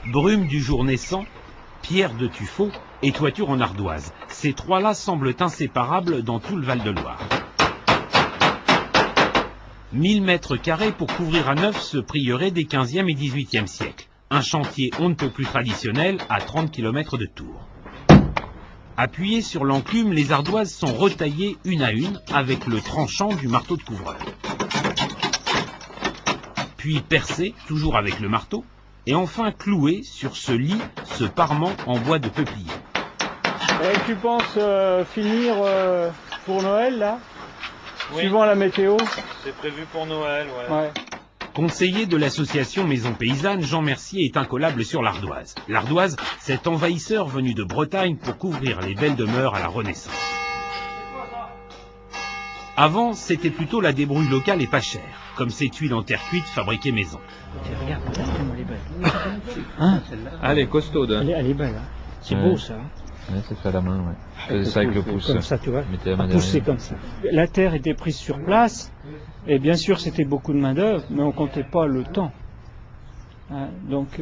Brume du jour naissant, pierre de tuffeau et toiture en ardoise. Ces trois-là semblent inséparables dans tout le Val-de-Loire. 1000 mètres carrés pour couvrir à neuf ce prieuré des 15e et 18e siècles. Un chantier on ne peut plus traditionnel à 30 km de Tours. Appuyées sur l'enclume, les ardoises sont retaillées une à une avec le tranchant du marteau de couvreur. Puis percées, toujours avec le marteau, et enfin clouées sur ce lit, ce parement en bois de peuplier. Et tu penses finir pour Noël là? Oui. Suivant la météo? C'est prévu pour Noël, ouais. Conseiller de l'association Maison Paysanne, Jean Mercier est incollable sur l'ardoise. L'ardoise, cet envahisseur venu de Bretagne pour couvrir les belles demeures à la Renaissance. Avant, c'était plutôt la débrouille locale et pas chère, comme ces tuiles en terre cuite fabriquées maison. Regarde, comment elle est belle. Hein? Elle est costaude. Elle est belle, hein. C'est beau ça. Ouais, c'est fait à la main, ouais. Je faisais ça avec le pouce. Comme ça, tu vois. Mettez la main Pousser derrière. comme ça. La terre était prise sur place, et bien sûr c'était beaucoup de main d'œuvre, mais on comptait pas le temps. Hein, donc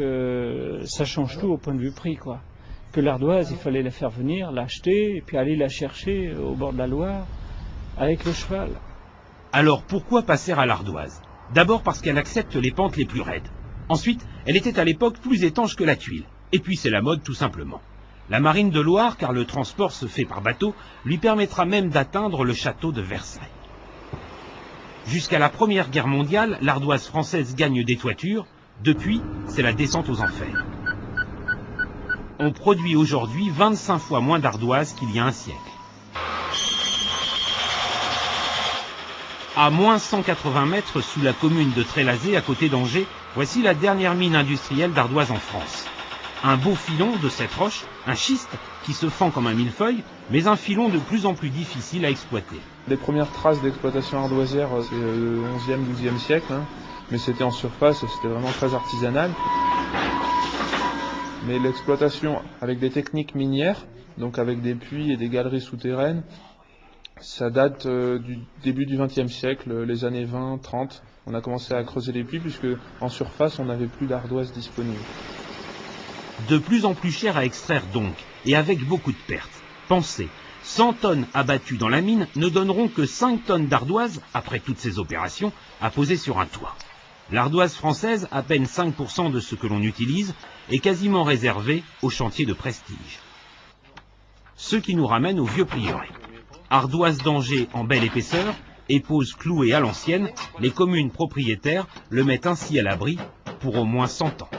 ça change tout au point de vue prix, quoi. Que l'ardoise, il fallait la faire venir, l'acheter, et puis aller la chercher au bord de la Loire avec le cheval. Alors pourquoi passer à l'ardoise? D'abord parce qu'elle accepte les pentes les plus raides. Ensuite, elle était à l'époque plus étanche que la tuile. Et puis c'est la mode tout simplement. La marine de Loire, car le transport se fait par bateau, lui permettra même d'atteindre le château de Versailles. Jusqu'à la Première Guerre mondiale, l'ardoise française gagne des toitures. Depuis, c'est la descente aux enfers. On produit aujourd'hui 25 fois moins d'ardoises qu'il y a un siècle. À moins 180 mètres sous la commune de Trélazé, à côté d'Angers, voici la dernière mine industrielle d'ardoise en France. Un beau filon de cette roche, un schiste qui se fend comme un millefeuille, mais un filon de plus en plus difficile à exploiter. Les premières traces d'exploitation ardoisière, c'est le 11e, 12e siècle, hein, mais c'était en surface, c'était vraiment très artisanal. Mais l'exploitation avec des techniques minières, donc avec des puits et des galeries souterraines, ça date du début du XXe siècle, les années 20-30. On a commencé à creuser les puits puisque en surface, on n'avait plus d'ardoise disponible. De plus en plus cher à extraire donc, et avec beaucoup de pertes. Pensez, 100 tonnes abattues dans la mine ne donneront que 5 tonnes d'ardoise, après toutes ces opérations, à poser sur un toit. L'ardoise française, à peine 5% de ce que l'on utilise, est quasiment réservée aux chantiers de prestige. Ce qui nous ramène au vieux prieuré. Ardoise d'Angers en belle épaisseur, épose clouée à l'ancienne, les communes propriétaires le mettent ainsi à l'abri pour au moins 100 ans.